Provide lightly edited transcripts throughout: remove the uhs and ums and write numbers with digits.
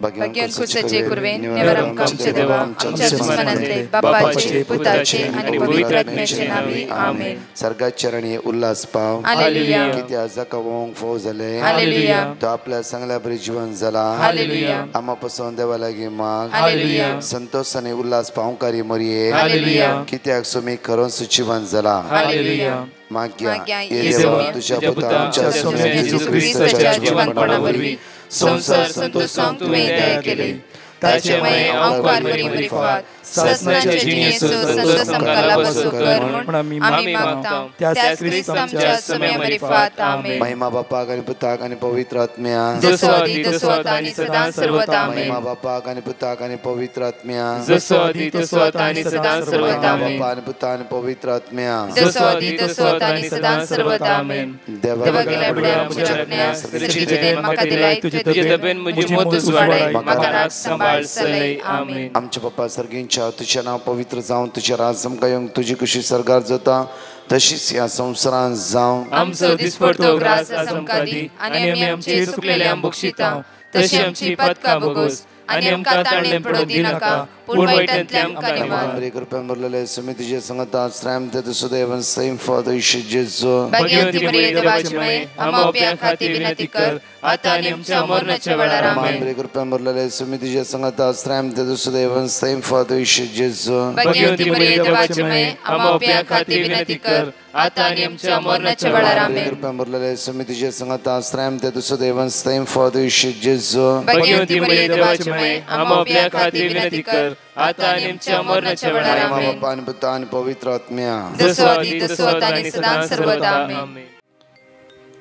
भगवान कुसाचे कुर्वे निवारम कामचे देवा आमच्या दुश्मनांतले बापाचे पुताचे आणि पवित्र आत्म्याचे नावे आमेन. सर्गात चरणी उल्हास पाव हालेलुया. किती जकावंक फोव झाले हालेलुया. तो आपल्या चांगल्या बरी जीवन झाला हालेलुया. आम्हापासून देवा लागी माग हालेलुया. संतोष आणि उल्हास पावकारी मरिये हालेलुया. कित्याक सुमी खरों सुचिवन झाला हालेलुया. माग्या येशू तुझ्या पुता आमच्या सोन्या येशू ख्रिस्ताच्या जीवनपणावरवी संसार संतोषांक तुवें दया केली. ताचे मये अवकार बरी बरी फात ससनाचे जिणेसो संतोष आमकां बसो कर म्हूण आमी मागता. त्याच ख्रिस्त आमच्या समय बरी फात आमेन. महिमा बापाक आणि पुताक आणि पवित्र आत्म्या जसो आदी तसो आता आणि सदां सर्वदा आमेन. महिमा बापाक आणि पुताक आणि पवित्र आत्म्या जसो आदी तसो आता आणि सदां सर्वदा आमेन. बापा आणि पुता आणि पवित्र आत्म्या जसो आदी तसो आता आणि सदां सर्वदा आमेन. देवा गेल्या बड्या म्हज्या रत्न्या सृष्टीचे देन म्हाका दिलाय तुजे दबेन म्हजी मोदच वाडाय म्हाका राख सांबाळ सलय आमेन. आमचे बाप्पा सर्गींच्या तुझे नाव पवित्र जावन तुझे राज आमकां येवंक तुजी कशी सरकार जाता तशीच ह्या संवसारांत जावं. आमचो दिसपडतो ग्रास आमकां दी आनी आमी आमचे सुकलेल्या बक्षिता तशी आमची पदकां भोगोस आनी आमकां ताळणें पडूं दिनाका पूण वायटांतल्यान आमकां निवार. बरे कृपेन भरलेले सुमी तुजे संगत आश्रम ते सुदैवन सैम फादर इशू जेजू भाग्यवती मरिये देवाची माय आम्हा उप्या खातीर विनंती कर आता आनी आमच्या मरणाच्या वेळार आमेन. बरे कृपेन भरलेले सुमी तुजे संगत आश्रम ते सुदैवन सैम फादर इशू जेजू भाग्यवती मरिये देवाची माय आम्हा उप्या खातीर विनंती कर आता आनी आमच्या मरणाच्या वेळार आमेन. कृपेन भरलेले सुमी तुजे संगत आश्रम ते सुदैवन सैम फादर इशू जेजू भाग्यवती मरिये देवाची माय आम्हा उप्या खातीर विनंती कर आता आनी आमच्या मरणाच्या वेळार आमेन. बापा आणि पुता आणि पवित्र आत्म्या जसो आदी तसो आता आणि सदां सर्वदा आमेन.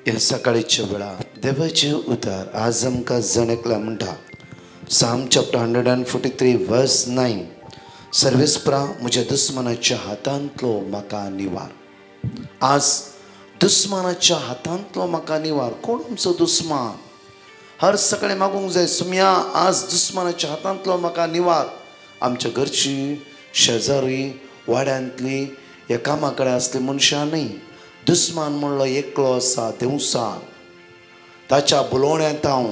ह्या सकाळीच्या वेळा देवाचे उतार आज आमकां जणकला म्हणटा साम चॅप्टर 143 वर्स 9 सर्वेस्परा म्हज्या दुस्मनाच्या हातांतलो म्हाका निवार. आज दुस्मनाच्या हातांतलो म्हाका निवार. कोण आमचो दुस्मान? हर सकाळी मागूंक जाय सुम्या आज दुस्मनाच्या हातांतलो म्हाका निवार. आमच्या घरची शेजारी वाड्यांतली ह्या कामा कडेन असली मनशां न्ही. दुस्मान म्हणलो एकलो आसा देवसार. ताच्या बुलोवण्यांत हांव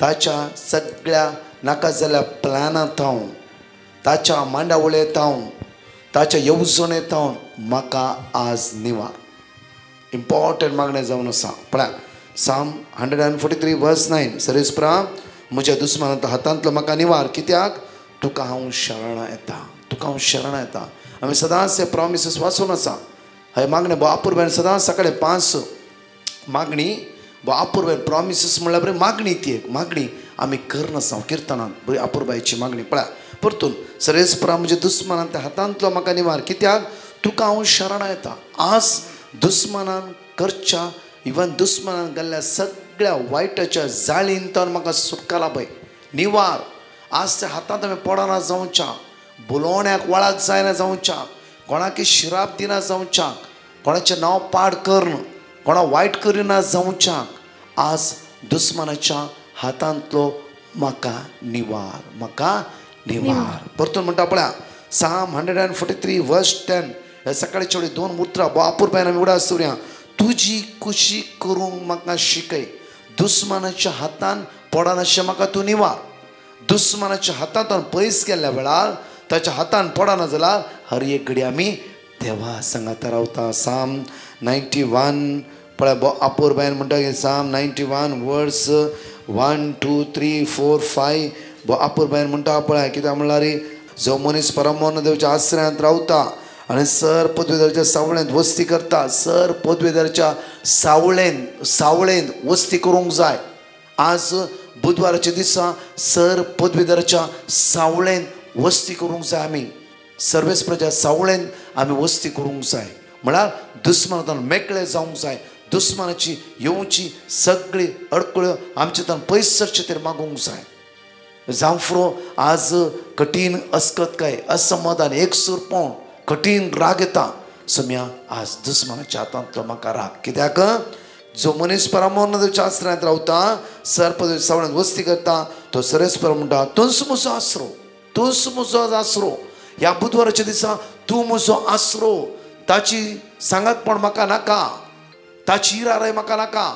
ताच्या सगळ्या नाका जाल्ल्या प्लॅनांत हांव ताच्या मांडावळेंत हांव ताच्या येवजणेंत हांव म्हाका आज निवार. इम्पॉर्टंट मागणें जावन आसा. पळय साम 143 वर्स 9 सर्वेस्परा म्हज्या दुस्मानांतलो हातांतलो म्हाका निवार. कित्याक तुका हांव शरण येता. तुका हांव शरण येता. आमी सदांच हे प्रॉमिसीस वाचून आसा. हे मागणे अपूर्वेन सदांच सकाळी 5 मागणी अपूर्वेन प्रॉमिसीस म्हणल्यार बरी मागणी. ती एक मागणी आमी करनासा किर्तनांत बरी अपूर्बायची मागणी. पळय परतून सर्वेस्परा म्हज्या दुस्मानांतल्या हातांतलो म्हाका निवार. कित्याक तुका हांव शरण येता. आज दुस्मानान करच्या इवन दुस्मानान घाल्ल्या सगळ्या वायटाच्या जाळींतल्यान म्हाका सुटकाला पळय निवार. आज त्या हातांत आमी पडना जावच्या. बुलोवण्याक वळाक जायना जावच्या. कोणाक शिराप दिना जावच्या. कोणाचें नांव पाड करन कोणा वायट करिना जावच्याक. आज दुस्मानाच्या हातांतलो म्हाका निवार. म्हाका निवार. परतून म्हणटा पळय साम 143 वर्स 10 हे सकाळीच्या वेळी 2 उतरां अपूर्बायन आमी उडा सुर्या. तुजी खुशी करूंक म्हाका शिकय. दुस्मानाच्या हातान पडनाशें म्हाका तूं निवार. दुस्मानाच्या हातांतल्यान पयस गेल्ल्या वेळार ताच्या हातान पडना जाल्यार हर एक घडी आमी देवा सांगात रावता. साम 91 पळय अपूर्बायन म्हणटा की साम 91 वर्स 1 2 3 4 5 अपूर्बायन म्हणटा पळय कित्याक म्हणल्यार जो मनीस परमोन्न देवच्या आश्रयांत रावता आनी सर पदवीधराच्या सावळेंत वस्ती करता. सर पदवीधराच्या सावळेंत वस्ती करूंक जाय. आज बुधवाराच्या दिसा सर पदवीधराच्या सावळेंत वस्ती करूंक जाय. आमी सर्वेस्पराच्या सावळेंत आमी वस्ती करूंक जाय. म्हळ्यार दुस्मानांतल्यान मेकळे जावंक जाय. दुस्मानाची येवची सगळी अडकळ्यो आमचेतल्यान पयस सरचे तेर मागूंक जाय. जावफ्रो आज कठीण अस्कत काय असमाधान एकसुरपण कठीण राग येता. सम्या आज दुस्मानाच्या हातांतलो म्हाका राग. कित्याक जो मनीस परमोन्न देवच्या आश्रयांत रावता सर पदवी सावळेंत वस्ती करता तो सर्वेस्पर म्हणटा तूंच म्हजो आसरो. तूंच म्हजो आसरो. ह्या बुधवाराच्या दिसा तूं म्हजो आसरो. ताची सांगातपण म्हाका नाका. ताची इराराय म्हाका नाका.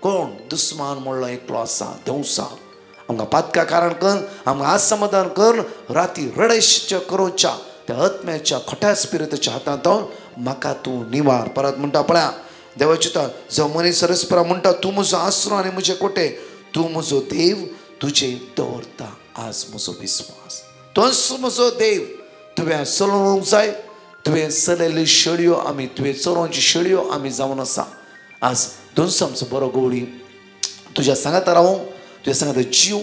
कोण दुस्मान म्हणलो एकलो आसा देवसा. आमकां पातका कारण कर, आमकां आज समाधान कर, राती रडेश्य करोच्या त्या आत्म्याच्या खोट्या स्पिरिताच्या हातांत जावन म्हाका तूं निवार. परत म्हणटा पळया देवाची जो मनीस सरस्परा म्हणटा तूं म्हजो आसरो आनी म्हजे कोटे, तूं म्हजो देव, तुजे दवरता आज म्हजो विस्वास. तोच म्हजो देव. तुवें चलोवंक जाय, तुवें चलयल्ल्यो शेळयो आमी, तुवें चोरोवची शेळयो आमी जावन आसा. आज दोनसो आमचो बरो गवळी तुज्या सांगाता रावूंक, तुज्या सांगाता जीव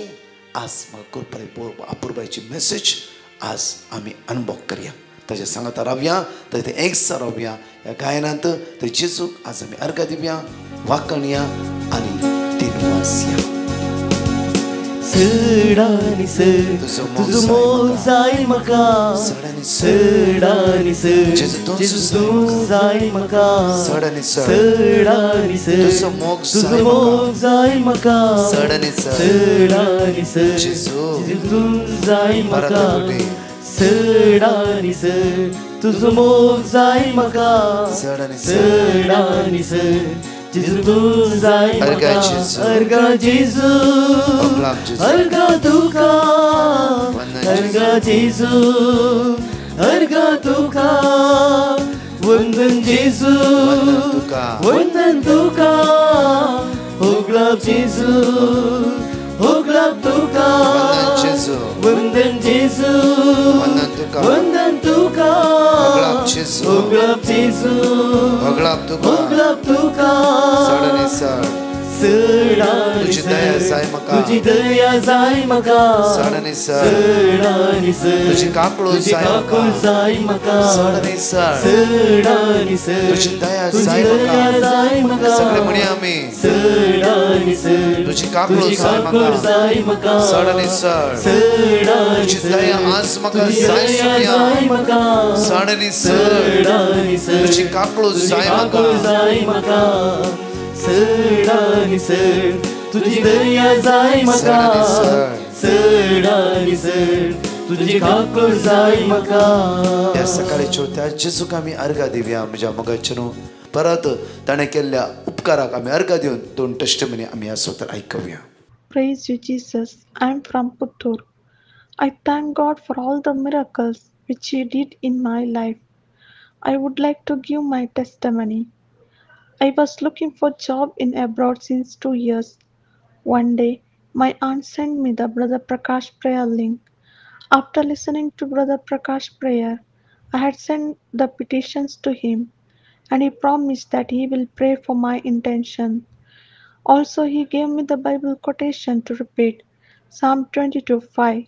आज म्हाका करपाक अपुरबायची मेसेज आज आमी अनुभव करया. ताच्या सांगाता रावया, ताचे एकसा रावया ह्या गायनांत. ते जेजूक आज आमी अर्घ दिवया, वाकणया आनी दिनवासया. सडानी सड तुजो मोग जाय म्हाका, सडानी सड तुजो मोग जाय म्हाका, सडानी सड तुजो मोग जाय म्हाका, सडानी सड तुजो मोग जाय म्हाका, सडानी सड तुजो मोग जाय म्हाका, सडानी सड Jesus जाय म्हाका. अर्घा जेजू, अर्घा तुका, अर्घा जेजू, अर्घा तुका, वंदन जेजू, वंदन तुका, होगलाप जेजू, होगलाप तुका, वंदन जेजू, वंदन तुका, होगलाप जेजू, होगलाप तुका, सडानी सड तुझी दया जाय म्हाका, दया जाय म्हाका, सडानी सड तुझी काकळो जाय म्हाका, सडानी सड तुझी दया जाय म्हाका. सगळे म्हणया आमी, सडानी सड तुझी काकळो जाय म्हाका, सडानी सड तुझी दया आज म्हाका जाय म्हाका, सडानी सड तुझी काकळो जाय म्हाका, सडानी सड तुझी दया जाय म्हाका, सडानी सड तुझी काकूळ जाय म्हाका. या सकाळी त्या जेजूक आमी अर्घ दिवया. म्हज्या मोगाचे न्हू परत ताणें केल्ल्या उपकाराक आमी अर्घ दिवन दोन टेस्टिमनी आमी ह्या स्वतर आयकूया. Praise you, Jesus. I'm from Puttur. I thank God for all the miracles which He did in my life. I would like to give my testimony. I was looking for job in abroad since 2 years. One day, my aunt sent me the Brother Prakash prayer link. After listening to Brother Prakash prayer, I had sent the petitions to him, and he promised that he will pray for my intention. Also, he gave me the Bible quotation to repeat: Psalm 22:5,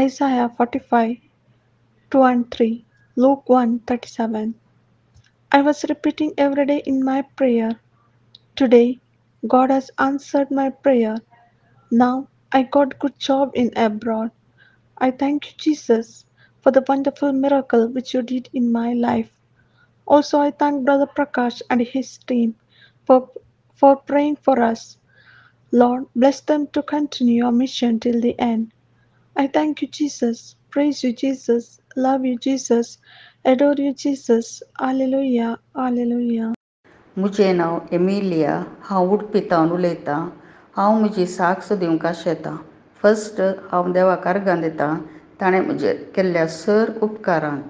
Isaiah 45:2 and 3, Luke 1:37. I was repeating every day in my prayer. Today, God has answered my prayer. Now I got good job in abroad. I thank you, Jesus, for the wonderful miracle which you did in my life. Also, I thank Brother Prakash and his team for praying for us. Lord, bless them to continue your mission till the end. I thank you, Jesus. Praise you, Jesus. Love you, Jesus. Adore you, Jesus. Hallelujah. Hallelujah. म्हजें नांव Emilia. हांव उडपितावन उलयतां. हांव म्हजी साक्ष दिवंक आशेतां. First हांव देवाक अर्गां दितां ताणें म्हजेर केल्ल्या सर उपकारांक.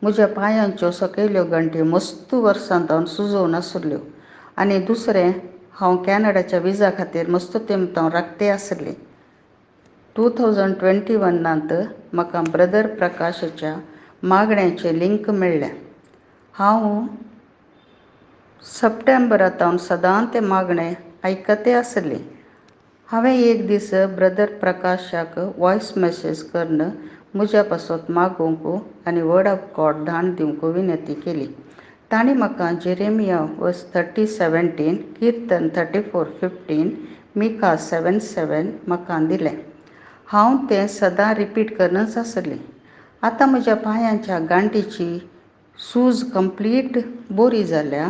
म्हज्या पांयांच्यो सकयल्यो गंठी मस्त वर्सां जावन सुजोव नासल्यो. आनी दुसरें, हांव कॅनडाच्या विजा खातीर मस्त तेंमतावन राखते आसली. 2021 म्हाका ब्रदर प्रकाशाच्या मागण्यांचे लिंक मेळ्ळ्या. हांव सप्टेंबरांतावन सदां ते मागणे आयकते आसली. हांवें एक दीस ब्रदर प्रकाशाक वॉयस मेसेज करून म्हज्या पासत मागूंक आनी वर्ड ऑफ गॉड धाडून दिवंक विनंती केली. तांणी म्हाका जेरेमिया वर्स 30:17, कीर्तन 34:15, मिका 7:7 म्हाका दिलें. हांव तें सदां रिपीट करनच आसली. आतां म्हज्या पांयांच्या गांठीची सूज कंप्लीट बरी जाल्या.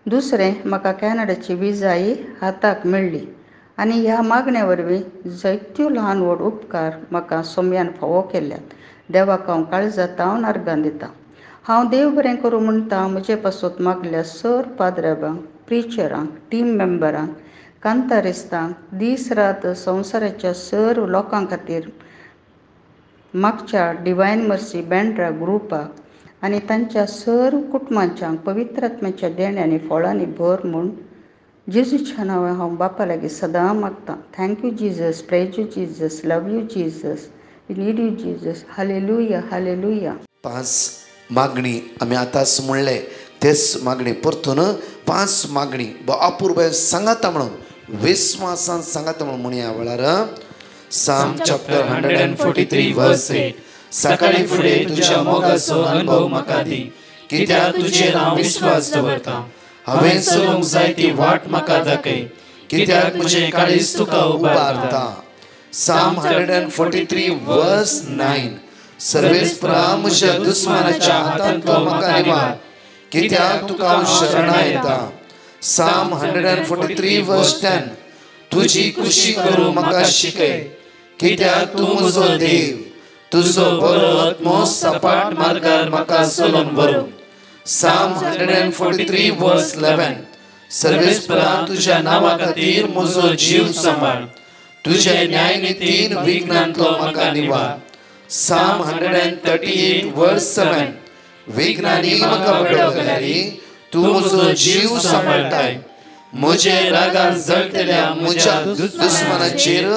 दुसरें, म्हाका कॅनडाची विजाय हाताक मेळ्ळी. आनी ह्या मागण्या वरवीं जायत्यो ल्हान व्हड उपकार म्हाका सोम्यान फावो केल्यात. देवाक हांव काळजांतावन अर्गां दितां. हांव देव बरें करूं म्हणटा म्हजे पासत मागल्या सर पाद्र्याबांक, प्रिचरांक, टीम मेंबरांक, कांतारिस्तांक दीस रात संवसाराच्या सर्व लोकां खातीर मागच्या डिवायन मर्सी बँड्रा ग्रुपाक आनी तांच्या सर्व कुटुंबांच्या पवित्रात्म्याच्या देण्यांनी फळांनी भर म्हूण जेजूच्या नांवान हांव बापा लागीं सदां मागतां. Thank you Jesus, praise you Jesus, love you Jesus, we need you Jesus. Hallelujah, hallelujah. 5 मागणी आम्ही आतांच म्हणले, तेच मागणी परतून 5 मागणी अपूर्व सांगाता म्हणून विस्वासान सांगाता म्हणून ह्या वेळार साम चॅप्टर 143 वर्स 8. सकाळी फुडें तुज्या मोगाचो अनुभव म्हाका दी, कित्याक तुजेर हांव विश्वास दवरतां. हांवें चलूंक जाय ती वाट म्हाका दाखय, कित्याक म्हजें काळीज तुका उबारता. साम 143 वर्स 9. सर्वेस्परा म्हज्या दुस्मानाच्या हातांतलो म्हाका निवार, कित्याक तुका हांव शरणा येता. साम 143 वर्स 10. तुजी खुशी करूं म्हाका शिकय, कित्याक तूं म्हजो देव. तुजो बरो आत्मो सपाट मार्गार म्हाका चलोवन व्हरूं. साम 143 वर्स 11. सर्वेस्परा तुज्या नांवा खातीर म्हजो जीव सांबाळ, तुजे न्याय नितीन विघ्नांतलो म्हाका निवार. साम 138 वर्स 7. विघ्नांनी म्हाका वडयतली, तूं म्हजो जीव सांबाळटाय. म्हजे रागार जळटल्या म्हज्या दुस्मनाचेर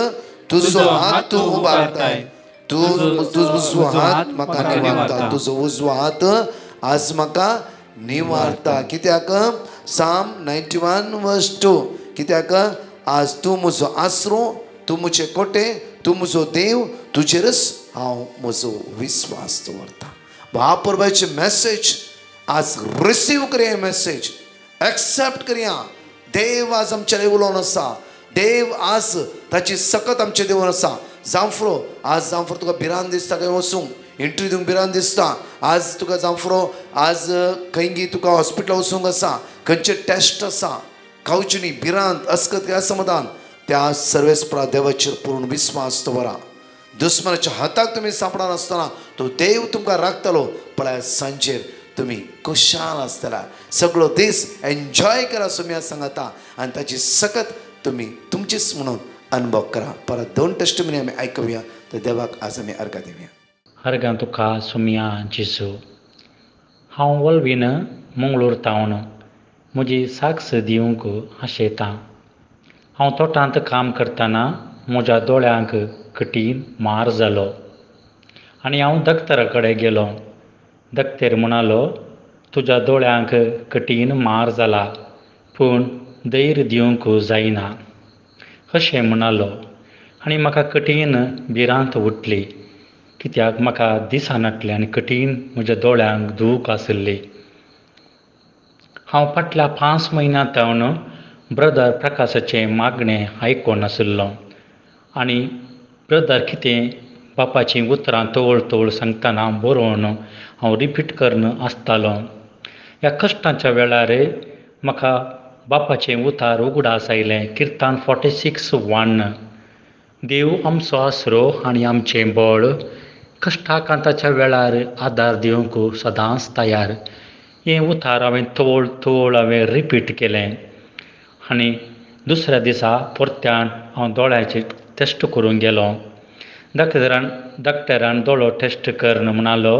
तुजो हात तूं उबारताय. तुजो हात म्हाका निवारता, तुजो उजवो हात आज म्हाका निवारता. कित्याक साम 91 वर्स 2. कित्याक आज तूं म्हजो आसरो, तूं म्हजे कोटे, तूं म्हजो देव, तुजेरच हांव म्हजो विस्वास दवरतां. महापुरबाचे मेसेज आज रिसीव करया, मेसेज एक्सेप्ट करया. देव आज आमचे उलोवन आसा. देव आज ताची सकत आमचे देवून आसा. जांफरो आज जांफरो तुका भिरांत दिसता खंय वचूंक, इंटरव्यू दिवंक भिरांत दिसता. आज तुका जांफरो आज खंय तुका हॉस्पिटलां वचूंक आसा, खंयचे टेस्ट आसा, खावचे न्ही, भिरांत अस्कत असमाधान. त्या सर्वेस्परा देवाचेर पूर्ण विस्वास दवरा. दुस्मनाच्या हाताक तुमी सांपडानासतना तो देव तुमकां राखतलो. पण सांजेर तुमी खुशाल आसतला. सगळो दीस एन्जॉय करा सुम्या सांगाता आनी ताची सकत तुमी तुमचीच म्हणून अनुभव करा. परत 2 टेस्टमनी आमी आयकुया. तर देवाक आज आमी अर्घ दिवया. अर्घां तुका सुम्या जेजू. हांव वळवीन मंगळूर तावन म्हजी साक्ष दिवंक आशेतां. हांव तोटांत काम करतना म्हज्या दोळ्यांक कठीण मार जालो आनी हांव दोतोरा कडेन गेलो. दोतोर म्हणालो, तुज्या दोळ्यांक कठीण मार जाला, पूण धैर्य दिवंक जायना अशें म्हणालो. आनी म्हाका कठीण भिरांत उठली, कित्याक म्हाका दिसनासलें आनी कठीण म्हज्या दोळ्यांक दूख आसली. हांव फाटल्या 5 म्हयन्यां सावन ब्रदर प्रकाशाचें मागणें आयको नासलो आनी ब्रदर कितें बापाचीं उतरां तवळ सांगतना बरोवन हांव रिपीट करन आसतालो. ह्या कश्टांच्या वेळार म्हाका बापाचें उतार उगडास आयलें. किर्तन 46:1. देव आमचो आसरो आनी आमचें बळ, कश्टाकांताच्या वेळार आदार दिवंक सदांच तयार. हें उतार हांवें तवळ रिपीट केलें. आनी दुसऱ्या दिसा परत्यान हांव दोळ्याचें टेस्ट करूंक गेलो. डॉक्टरान दोळो टेस्ट करन म्हणालो,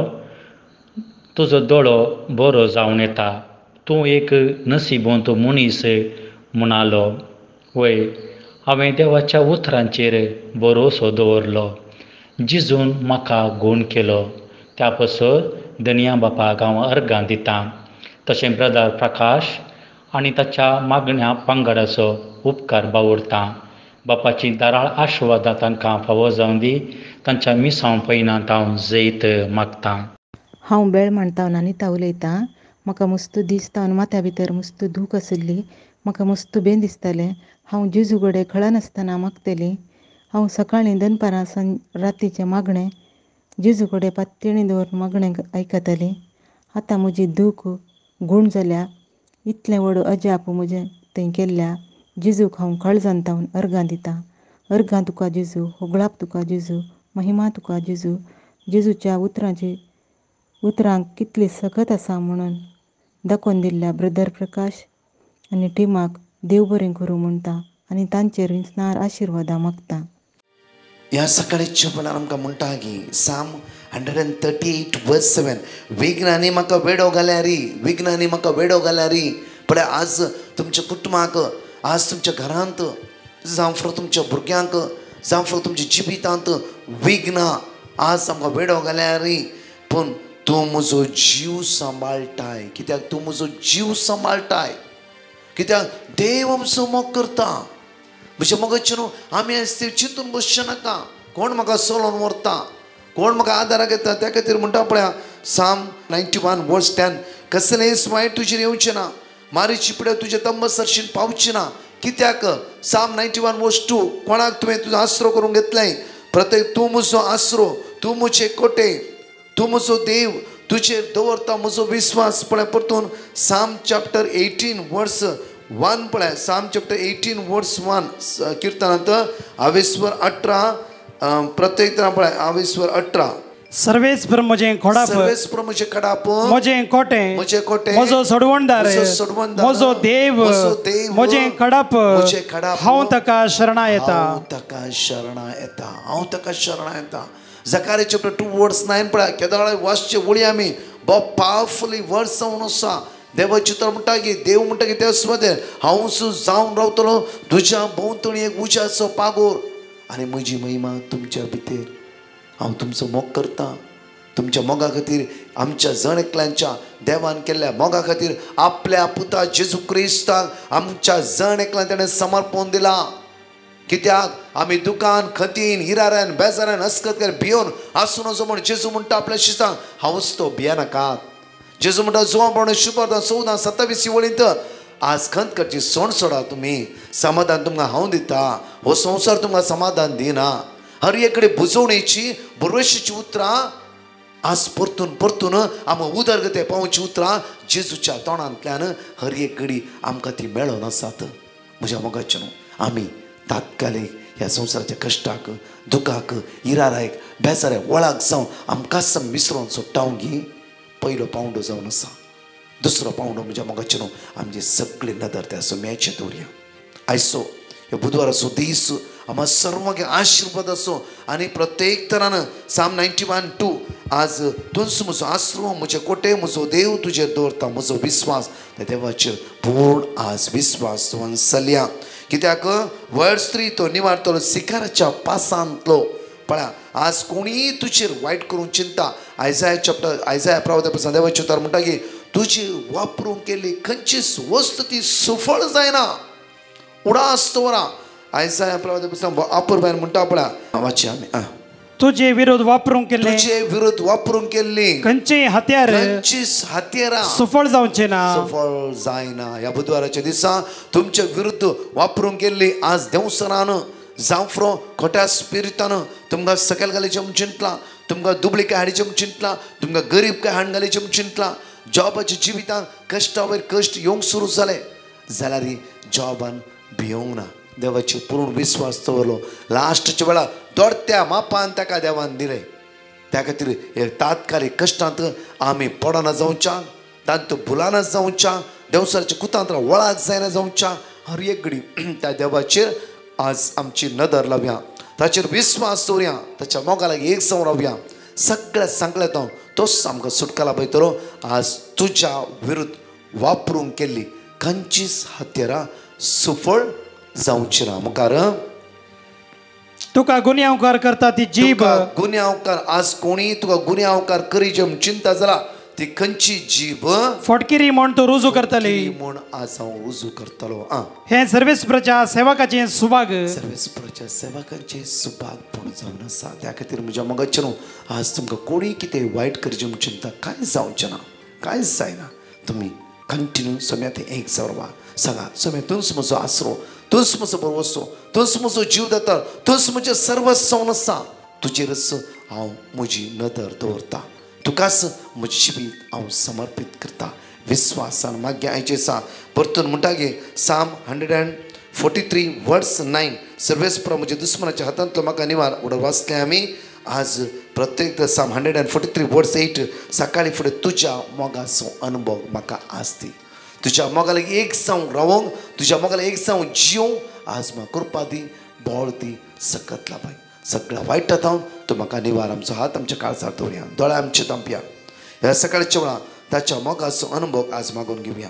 तुजो दोळो बरो जावन येता, तूं एक नशिबंत मनीस म्हणालो. वय, हांवें देवाच्या उतरांचेर भरोसो दवरलो. जिजून म्हाका गूण केलो. त्या पासत धनिया बापाक हांव अर्घां दितां. तशें ब्रदर प्रकाश आनी ताच्या मागण्या पंगडाचो उपकार बावुरतां. बापाची दाराळ आशिर्वादां तांकां फावो जावं दी. तांच्या मिसांव पैनांत हांव जैत मागतां. हांव बेळ मांडतावन अनिता उलयतां. म्हाका मस्त दीस तावन माथ्या भितर मस्त दूख आशिल्ली. म्हाका मस्त बेन दिसतालें. हांव जेजू कडेन कळनासतना मागतलें. हांव सकाळीं दनपारां रातीचें मागणें जेजू कडेन पातयेणी दवरून मागणें आयकतालीं. आतां म्हजी दूख गूण जाल्या. इतलें व्हड अजाप म्हजें थंय केल्ल्या जेजूक हांव काळजान तावन अर्घां दितां. अर्घां तुका जेजू, होगळाप तुका जेजू, महिमा तुका जेजू. जेजूच्या उतरांक कितली सकत आसा म्हणून दाखोवन दिल्ल्या ब्रदर प्रकाश आनी टिमाक देव बरें करूं म्हणटा. आनी तांचेर विस्नार आशिर्वादा मागता. ह्या सकाळीच्या वेळार आमकां म्हणटा की साम 138 वर्स 7 विघ्नांनी म्हाका वेडो घाल्यारी, विघ्नांनी म्हाका वेडो घाल्यारी. पळय आज तुमच्या कुटुंबाक, आज तुमच्या घरांत, जावं फुडें तुमच्या भुरग्यांक, जावं फुडें तुमच्या जिवितांत विघ्न आज आमकां वेडो घाल्यारी. पूण तूं म्हजो जीव सांबाळटाय. कित्याक तूं म्हजो जीव सांबाळटाय, कित्याक देव आमचो मोग करता. म्हणजे मोगाचे न्हू, आमी आयज ते चिंतून बसचे नाका कोण म्हाका सोलोन व्हरता, कोण म्हाका आदाराक येता. त्या खातीर म्हणटा पळया साम 91 वर्स 10 कसलेंच वायट तुजेर येवचें ना, मारी चिपड्यो तुजे तंब सरशीन पावची ना. कित्याक साम 91 वर्स 2 कोणाक तुवें तुजो आसरो करून घेतलें. प्रत्येक तूं म्हजो आसरो, तूं म्हजे कोटे, तूं म्हजो देव, तुजेर दवरता म्हजो विश्वास. पळय परतून साम चॅप्टर 18 वर्स 1 पळय साम चॅप्टर 18 वर्स 1 किर्तनांत 18 प्रत्येक पळय 18 सर्वेस्पर म्हजें खोडाप, सर्वेस्पर म्हजें कडाप, म्हजें कोटें, म्हजें कोटें, म्हजो सोडवणदार, म्हजो देव, म्हजें कडाप, हांव ताका शरणा येता, हांव ताका शरणा येता, हांव ताका शरणा येता. जकारिया चॅप्टर 2 वर्स 9 पळय केदाळे वाचचे वळी आमी बहुत पावरफुली वर्स जावन आसा. देवाची तर म्हणटा की देव म्हणटा की त्या सुवातेर हांव जावन रावतलो तुज्या भोंवतणी एक उज्याचो पागोर आनी म्हजी महिमा तुमच्या भितर. हांव तुमचो मोग करता. तुमच्या मोगा खातीर आमच्या जण एकल्यांच्या देवान केल्ल्या मोगा खातीर आपल्या पुता जेजू क्रिस्ताक आमच्या जण एकल्यान ताणें समर्पण दिला. कित्याक आमी दुकान खतीन हिराऱ्यान बेजाऱ्यान हस्कत कर भियोन आसूं नजो म्हण जेजू म्हणटा आपल्या शिसांक हांवच तो भिया नाकात. जेजू म्हणटा जोवा प्रमाणे शुक्रार 14 27 वळींत आज खंत करची सोण सोडा तुमी, समाधान तुमकां हांव दिता. हो संवसार तुमकां समाधान दिना. हर एक कडेन बुजवणेची बरवेशीची उतरां आज परतून परतून आमी उदरगते पावची उतरां जेजूच्या तोंडांतल्यान हर एक घडी आमकां ती मेळोन आसात. म्हज्या मोगाचे न्हू, आमी तात्कालीक ह्या संवसाराच्या कश्टाक दुखाक इरारायक बेजाऱ्या वळाक जावन आमकांच विसरोन सोडटाव की पयलो पावंडो जावन आसा. दुसरो पावंडो म्हज्या मोगाचे न्हू, आमचे सगळे नदर त्या सोम्याचेर दवरया. आयचो ह्यो बुधवार असो दीस आम्हा सर्वांक आशिर्वाद असो आनी प्रत्येक तरान साम 91:2 आज तुंच म्हजो आसरो, म्हजे कोटे, म्हजो देव तुजेर दवरता म्हजो विस्वास. त्या देवाचेर पूर्ण आज विस्वास दवरून चलया. कित्याक वर्स 3 तो निवारतलो शिखराच्या पासांतलो. पळया आज कोणीय तुजेर वायट करून चिंता. आयजाया प्रवाद देवाचे उतार म्हणटा की तुजी वापरूंक केल्ली खंयचीच वस्त ती सुफळ जायना. उडास दवरा. आयजाया प्रवाद आपूर बायन म्हणटा पळया वाची आमी तुजे विरोध वापरूंक केल्ले, तुजे विरोध वापरूंक केल्ली खंयचेय हत्यार, खंयचीच हत्यारां सुफळ जावचे ना, सफळ जायना. ह्या बुधवाराच्या दिसा तुमच्या विरुद्ध वापरूंक केल्ली आज देवसरान जावं फ्रो खोट्या स्पिरितान तुमकां सकयल घालीचें म्हूण चिंतलां, तुमकां दुबळी काय हाडीचें म्हूण चिंतलां, तुमकां गरीब काय हाडून घालीचें म्हूण चिंतलां. जॉबाच्या जिवितांत कश्टा वयर कश्ट येवंक सुरू जाले जाल्यार जॉबान भियोंक ना. देवाची पूर्ण विश्वास दवरलो. लास्टच्या वेळार दोडत्या मापान ताका देवान दिले. त्या खातीर हे तात्कालीक कश्टांत आमी पडना जावच्या, तांत भुलाना जावच्या, देवसाच्या कुतांत वळाक जायना जावच्या. हर एक घडी त्या देवाचेर आज आमची नदर लावया, ताचेर विश्वास दवरया, ताच्या मोगा लागीं एक जावन रावया. सगळ्या सांगल्यात हांव तोच आमकां सुटका पळयतलो. आज तुज्या विरुद्ध वापरूंक केल्ली खंयचीच हत्यारां सुफळ जावची ना. मुखार तुका गुन्यांवकार करता ती जीब, गुन्यांवकार आज कोणी तुका गुन्यांवकार करीचे म्हूण चिंता जाल्यार ती खंयची जीब फटकिरी म्हूण तूं रुजू करतली म्हूण आज हांव रुजू करतलो. हे सर्वेस्पराच्या सेवकाचें सुभाग, सर्वेस्पराच्या सेवकांचे सुभागपण जावन आसा. त्या खातीर म्हज्या मोगाचे न्हू आज तुमकां कोणी कितें वायट करचें म्हूण चिंता कांय जावचें ना, कांयच जायना. तुमी कंटिन्यू सोम्यात एक जावं सांगा सोम्या तूंच म्हजो आसरो, तूंच म्हजो बरवसो, तूंच म्हजो जीव दाता, तूंच म्हजें सर्वस्व आसा. तुजेरच हांव म्हजी नदर दवरता, तुकाच म्हजी जिवीत हांव समर्पीत करता. विश्वासान मागे आयचे आसा. परतून म्हणटा गे साम 143 वर्स 9 सर्वेस्परा म्हज्या दुस्मनाच्या हातांतलो म्हाका निवार उडो वाचले आमी. आज प्रत्येक साम 143 वर्स 8 सकाळी फुडें तुज्या मोगाचो अनुभव म्हाका आसती. तुज्या मोगा लागीं एक जावन रावोंक, तुज्या मोगा लागीं एक जावन जियोंक आज म्हाका कृपा दी बोळ दी सकत लाभय सगळ्या वायट हातावन तूं म्हाका निवार आमचो हात आमच्या काळजार दवरया दोळे आमचे तांपया ह्या सकाळच्या वेळा ताच्या मोगाचो अनुभव आज मागून घेवया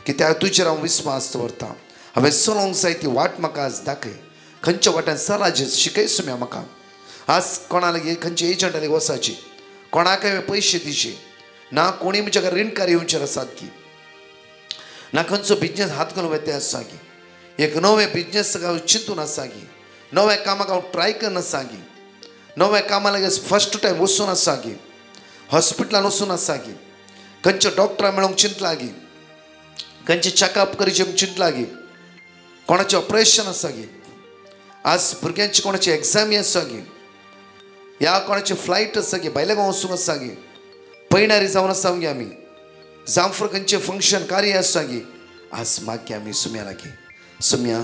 कित्याक तुजेर हांव विस्वास दवरता हांवें चलोंक जाय ती वाट म्हाका आज दाखय खंयच्या वाट्यान चलाची शिकय सुम्या म्हाका आज कोणा लागीं खंयच्या एजंटा लागीं वचाची कोणाकय हांवें पयशे दिवचे ना कोणी म्हज्या घरा रीणकार येवचेर आसात की ना खंयचो बिजनेस हात घालूं येता आसा की एक नवें बिजनेस हांव चिंतून आसा की नव्या कामाक हांव ट्राय करना आसा की नव्या कामा लागीं फस्ट टायम वचून आसा की हॉस्पिटलान वचून आसा की खंयच्या डॉक्टरा मेळोंक चिंतला की खंयचे चॅकअप करचे चिंतला की कोणाचें ऑपरेशन आसा की आज भुरग्यांची कोणाची एग्जामी आसा की या कोणाची फ्लायट आसा की भायल्या गांव वचूंक आसा की पैणारी जावन आसा गे आमी जांफर खंयचें फंक्शन कार्य आसा की आज मागया आमी सुम्या लागीं सुम्या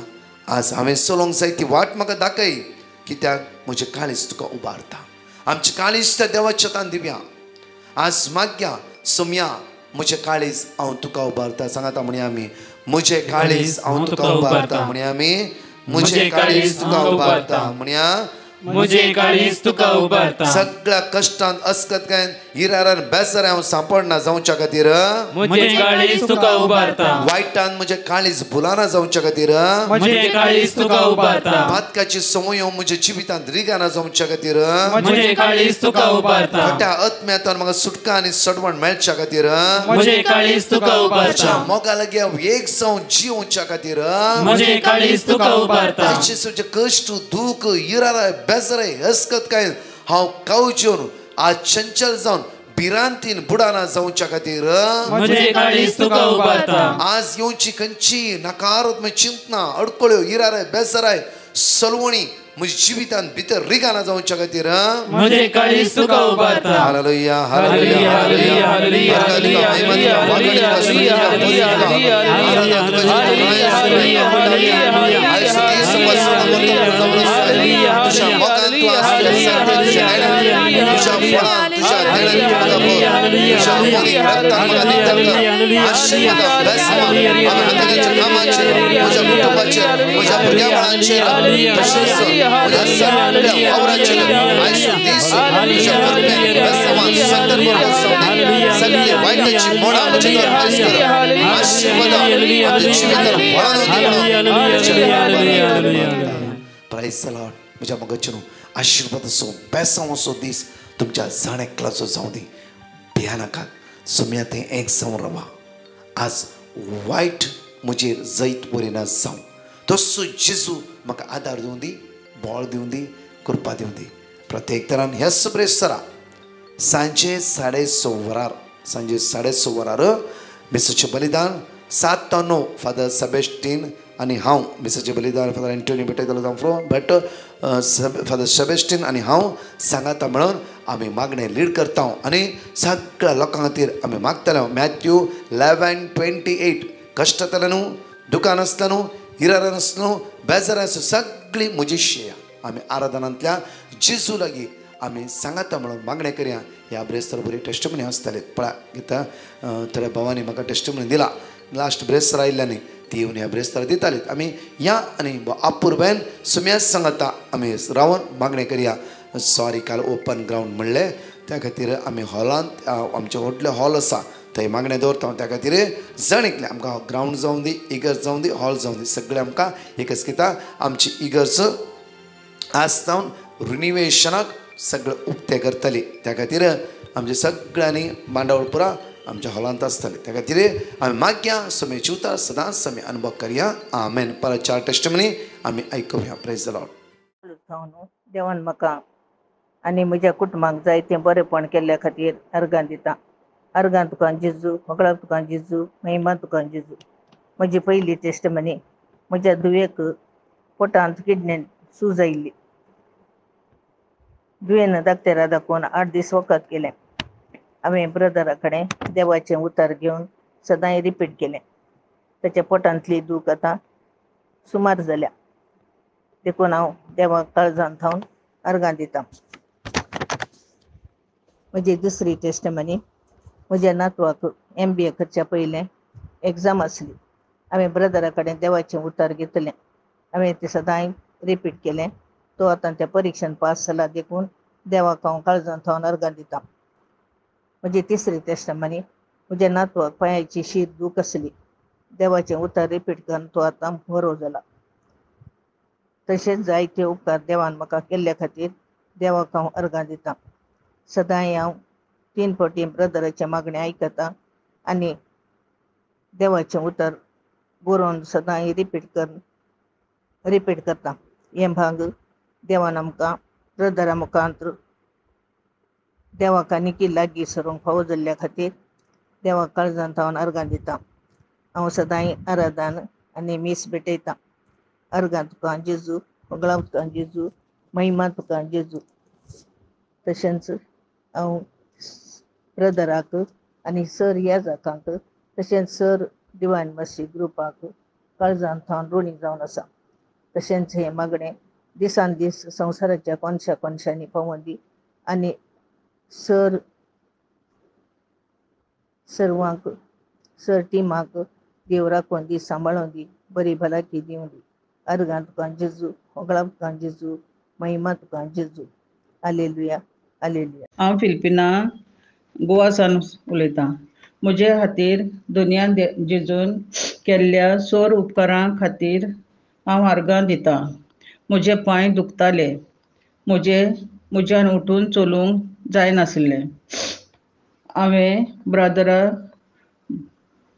आज हांवें चलोंक जाय ती वाट म्हाका दाखय कित्याक म्हजें काळीज तुका उबारता आमचें काळीज त्या देवाच्या हातान दिवया आज मागया सुम्या म्हजें काळीज हांव तुका उबारता सांगाता म्हणे आमी म्हजें काळीज हांव तुका उबारता म्हणे आमी म्हजें काळीज तुका उबारता म्हणया मुझे काळीज तुका उबारता सगळ्या कष्टांत अस्कतकायन हिरारान बेजार हांव सांपडना जावच्या खातीर मुझे काळीज तुका उबारता वायटान म्हजें काळीज भुलाना जावच्या खातीर मुझे काळीज तुका उबारता पातकाची संवयो म्हज्या जिवितांत रिगाना जावच्या खातीर मुझे काळीज तुका उबारता खोट्या आत्म्यातून म्हाका सुटका आनी सडवण मेळच्या खातीर मुझे काळीज तुका उबारता मोगा लागीं हांव एक जावन जिवच्या खातीर मुझे काळीज तुका उबारता तुजे कश्ट दूख हिरारा बेजाराय हसकत काय हांव कावचून आज चंचल जावन भिरांतीन बुडाना जावच्या खातीर मुझे काळीज तुका उबारता आज येवची खंयची नकारात्मक चिंतना अडकळ्यो हिराराय बेजाराय सलवणी म्हज्या जिवितांत भितर रिगाना जावच्या खातीर मुझे काळीज तुका उबारता हालेलुया हालेलुया हालेलुया हालेलुया म्हज्या मगच्यान आशिर्वाद असो बेसांव असो दीस तुमच्या जाणेकलाचो जावं दी भिया नाकात सुम्या तें एक जावन रावा आज वायट म्हजेर जैत बरेना जावं तसो जेजू म्हाका आदार दिवं दी बोळ दिवं दी कृपा दिवं दी प्रत्येक तरान ह्या सप्रेसरा सांजे 6:30 वरार मिसाचें बलिदान 7 to 9 फादर सेबेस्टीन आनी हांव मिसाचें बलिदान फादर एंटोनी भेटयतलो जावं बट फादर सेबेस्टीन आनी हांव सांगाता मेळोन आमी मागणें लीड करता आनी सगळ्या लोकां खातीर आमी मागतले मॅथ्यू 11:28 कश्ट जातलें न्हू दुकान आसता न्हू हिरार नासता न्हू बेजार आसा सगळी म्हजी शेया आमी आराधनांतल्या जेजू लागीं आमी सांगाता म्हणून मागणें करया ह्या ब्रेस्तर बरी टेस्टमनी आसताले पळय गिता थोड्या भावांनी म्हाका टेस्टमनी दिला लास्ट ब्रेस्तर आयिल्ल्यानी ती येवन ह्या ब्रेस्तर दितालीत आमी या आनी अपुर्बेन सुम्या सांगाता आमी रावन मागणें करया सॉरी काल ओपन ग्रावंड म्हणलें त्या खातीर आमी हॉलांत आमचे व्हडले हॉल आसा थंय मागणें दवरता त्या खातीर जणेकले आमकां ग्रावंड जावं दी इगर्ज जावं दी हॉल जावं दी सगळें आमकां एकच कित्या आमची इगर्ज आज जावन रिनिवेशनाक सगळें उक्तें करतली त्या खातीर आमचे सगळ्यांनी मांडावळ पुरा आमच्या हॉलांत आसतले त्या खातीर आमी मागया समेची उतार सदांच समे अनुभव करया आमेन पर 4 टेस्टमनी आमी आयकुया प्रेज द लॉर्ड देवान म्हाका आनी म्हज्या कुटुंबाक जायतें बरेंपण केल्ल्या खातीर अर्गां दिता अर्गां तुका जेजू मोकळाक तुका जेजू महिमा तुका जेजू म्हजी पयली टेस्टमनी म्हज्या दुयेक पोटांत किडनींत सूज आयिल्ली दुयेन दाखतेरा दाखोवन 8 दीस वखद केलें हांवें ब्रदरा कडेन देवाचें उतार घेवन सदांय रिपीट केलें ताच्या पोटांतली दूख आतां सुमार जाल्या देखून हांव देवाक काळजांत थावन अर्गां दितां म्हजी दुसरी टेस्टमनी म्हज्या नातवाक MBA करच्या पयलें एग्जाम आसली हांवें ब्रदरा कडेन देवाचें उतार घेतलें हांवें तें सदांच रिपीट केलें. तो आतां त्या परिक्षेन पास जाला देखून देवाक हांव काळजांत थावन अर्गां दितां. म्हजी तिसरी टेस्टमनी. म्हज्या नातवाक पांयाची शीर दूख आसली. देवाचें उतर रिपीट करून तो आतां बरो जाला. तशेंच जायते उपकार देवान म्हाका केल्ल्या खातीर देवाक हांव अर्गां दितां. सदांच हांव 3 फावटी ब्रदराचें मागणें आयकतां आनी देवाचें उतर बरोवन सदांच रिपीट करतां. हें भाग देवान आमकां ब्रदरा मुखांतर देवाक आनीक लागीं सरूंक फावो जाल्ल्या खातीर देवाक काळजांत थावन अर्गां दितां. हांव सदांच आराधन आनी मीस भेटयतां. अर्गां तुका जेजू, वगळां तुका जेजू, महिमा तुका जेजू. तशेंच हांव ब्रदराक आनी सर याजकांक तशेंच सर डिवायन मर्सी ग्रुपाक काळजांत थावन ऋणी जावन आसा. तशेंच हें मागणें दिसान दीस संवसाराच्या कोनशा कोनशांनी पावोवन दी आनी सर्वांक सर टिमाक देव राखोवन दी, सांबाळून दी, बरी भलायकी दिवं दी. अर्गां तुका जेजू, वगळां तुका जेजू, महिमा तुका जेजू. Hallelujah, hallelujah. हांव फिलिपिना गोवा सावन उलयतां. म्हजे खातीर दुनियान जेजून केल्ल्या सोर उपकारां खातीर हांव अर्गां दितां. म्हजे पांय दुखताले. म्हज्यान उठून चलूंक जायनासलें. हांवें ब्रदराक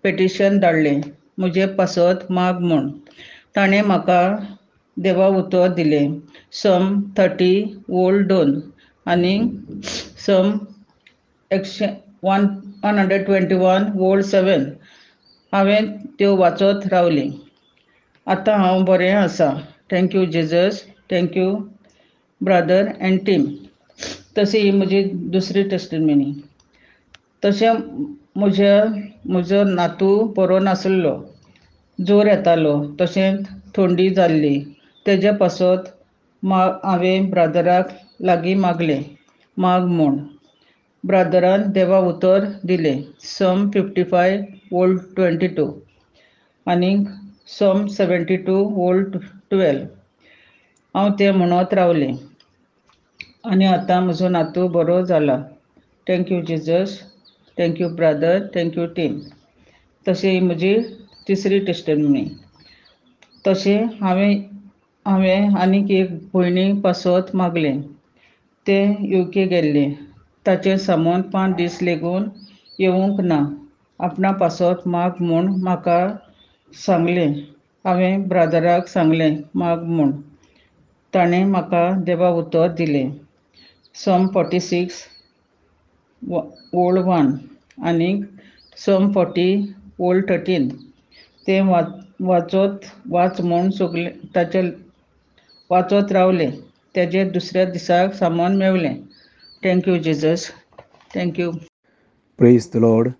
पेटिशन धाडलें म्हजे पासत माग म्हूण. ताणें म्हाका देवा उतर दिलें. सम 30 वोल्ट 2 आनी सम 121 वोल्ट 7. हांवें त्यो वाचत रावलें. आतां हांव बरें आसा. Thank you Jesus. Thank you brother end team. तशी ही म्हजी दुसरी टेस्टिमनी. तशें म्हजो नातू बरो नासलो. जोर येतालो. तशेंच थंडी जाल्ली. तेजे पासत हांवें ब्रदराक लागीं मागलें माग म्हूण. ब्रदरान देवा उतर दिलें. सम 55 वोल्ट 22 आनीक सम 72 वोल्ट 12. हांव तें म्हणत रावलें आनी आतां म्हजो नातू बरो जाला. Thank you Jesus. Thank you brother. Thank you team. तशी ही म्हजी तिसरी टेस्टिमनी. तशें हांवें आनीक एक भयणी पासत मागलें. तें UK गेल्लें. ताचें सामान 5 दीस लेगून येवंक ना. आपणा पासत माग म्हूण म्हाका सांगलें. हांवें ब्रदराक सांगलें माग म्हूण. ताणें म्हाका देवा उतर दिलें. सम 46 वोल्ट 1 आनीक सम 40 वोल्ट 13. तें वाच म्हूण ताचें वाचत रावलें. तेजे दुसऱ्या दिसाक सामान मेवलें. Thank you Jesus. Thank you. Praise the Lord.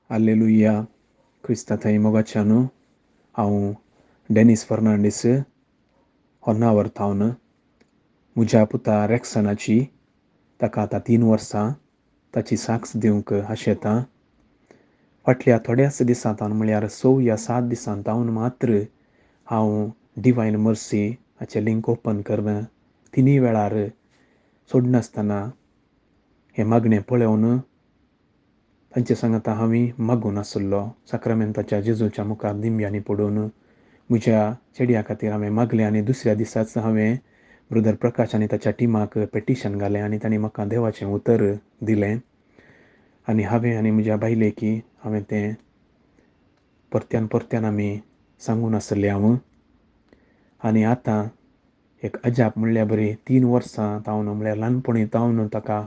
Hallelujah. क्रिस्ता थंय मोगाच्यान हांव डेनिस फर्नांडीस होन्नावर थावन म्हज्या पुता रॅक्सनाची ताका आतां 3 वर्सां ताची साक्स दिवंक आशेतां. फाटल्या थोड्याच दिसांतावन म्हळ्यार 6 या 7 दिसांतावन मात्र हांव डिवायन मर्सी हाचें लिंक ओपन करून 3 वेळार सोडनासतना हें मागणें पळोवन तांचे सांगता हांवें मागून आसलो. साक्रामेंताच्या जेजूच्या मुखार दिंब्यांनी पडून म्हज्या चेड्या खातीर हांवें मागलें आनी दुसऱ्या दिसाच हांवें ब्रदर प्रकाश आनी ताच्या टिमाक पेटिशन घालें आनी तांणी म्हाका देवाचें उतर दिलें. आनी हांवें आनी म्हज्या बायलेकी हांवें तें परत्यान आमी सांगून आसले हांव. आनी आतां एक अजाप म्हणल्यार बरी 3 वर्सां तावन म्हळ्यार ल्हानपणी तावन ताका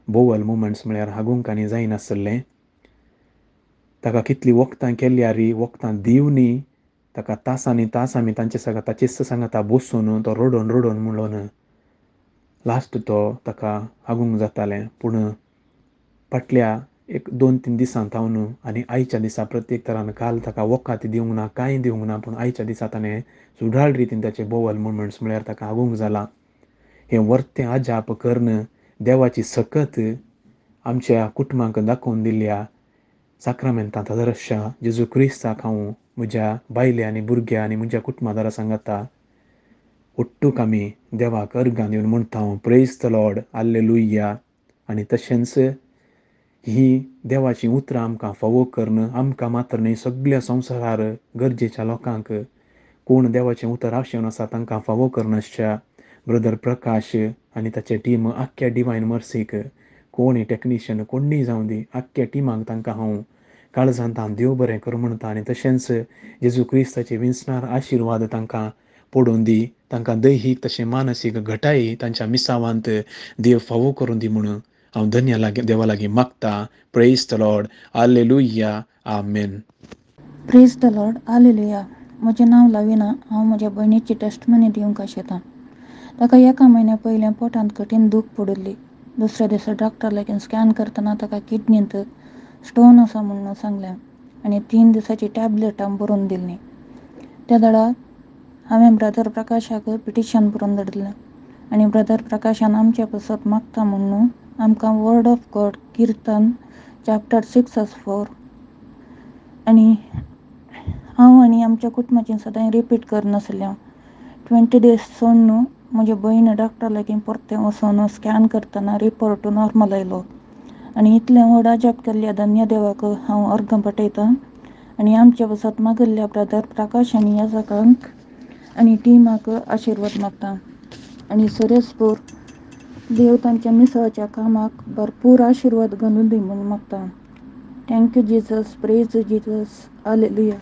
बोवल मुवमेंट्स म्हळ्यार हागूंक आनी जायनासलें. ताका कितलीं वखदां केल्यार वखदां दिवनी ताका तासांनी तास आमी ताचेच सांगता बसून तो रडोन म्हणून लास्ट ताका हागूंक जातालें. पूण फाटल्या 1-2-3 दिसांतावन आनी आयच्या दिसा प्रत्येक तरान काल ताका वखद दिवंक ना, कांय दिवंक ना. पूण आयच्या दिसा ताणें सुडाळ रितीन ताचे बोवल मुवमेंट्स म्हळ्यार ताका हागूंक जालां. हें वर्तें अजाप करून देवाची सकत आमच्या कुटुंबाक दाखोवन दिल्ल्या साक्रामेंतांत हजर जेजू क्रिस्ताक हांव म्हज्या बायले आनी भुरग्यां आनी म्हज्या कुटुंबादारा सांगता ओट्टूक आमी देवाक अर्गां दिवन म्हणटा प्रेज द लॉर्ड हाल्लेलुया. आनी तशेंच ही देवाची उतरां आमकां फावो करणं आमकां मात्र न्ही सगळ्या संवसारार गरजेच्या लोकांक कोण देवाचें उतर आशेवन आसा तांकां फावो करनासच्या ब्रदर प्रकाश आनी ताचे टीम आख्ख्या डिवायन मर्सीक कोणूय टॅक्निशियन कोणूय जावं दी आख्ख्या टिमाक तांकां हांव काळजांत हांव देव बरें कर म्हणटा. आनी तशेंच जेजू क्रिस्ताचे विंचणार आशिर्वाद तांकां पडून दी, तांकां दैहीक तशें मानसीक घटाय तांच्या मिसावांत देव फावो करून दी म्हणून हांव देवा लागीं मागता. Praise the lord hallelujah amen. Praise the lord hallelujah. म्हजें नांव लाविना. हांव म्हज्या भयणीची टेस्टमनी दिवंक आशेतां. ताका एका म्हयन्या पयलें पोटांत कठीण दूख पडिल्ली. दुसऱ्या दिसा डॉक्टर लागीं स्कॅन करतना ताका किडनींत स्टोन आसा म्हणून सांगलें आनी 3 दिसाची टॅबलेटां बरोवन दिल्लीं. त्या दडा हांवें ब्रदर प्रकाशाक पिटिशन बरोवन धाडिल्लें आनी ब्रदर प्रकाशान आमच्या पासत मागता म्हणून आमकां वर्ड ऑफ गॉड किर्तन चॅप्टर 6:4 आनी हांव आनी आमच्या कुटुंबाचें सदांय रिपीट करनासलें. 20 days सोड न्हू म्हजी भयण डॉक्टर लागीं परतें वचोन स्कॅन करतना रिपोर्ट नॉर्मल आयलो आनी इतलें व्हड अजाप केल्ल्या धन्य देवाक हांव अर्गां पटयतां आनी आमच्या पासत मागिल्ल्या ब्रदर प्रकाश आनी याजकांक आनी टिमाक आशिर्वाद मागता आनी सुरेशपूर देव तांच्या मिसळच्या कामाक भरपूर आशिर्वाद घालून दी म्हूण मागता. Thank you Jesus. Praise Jesus. हाल्लेलुया.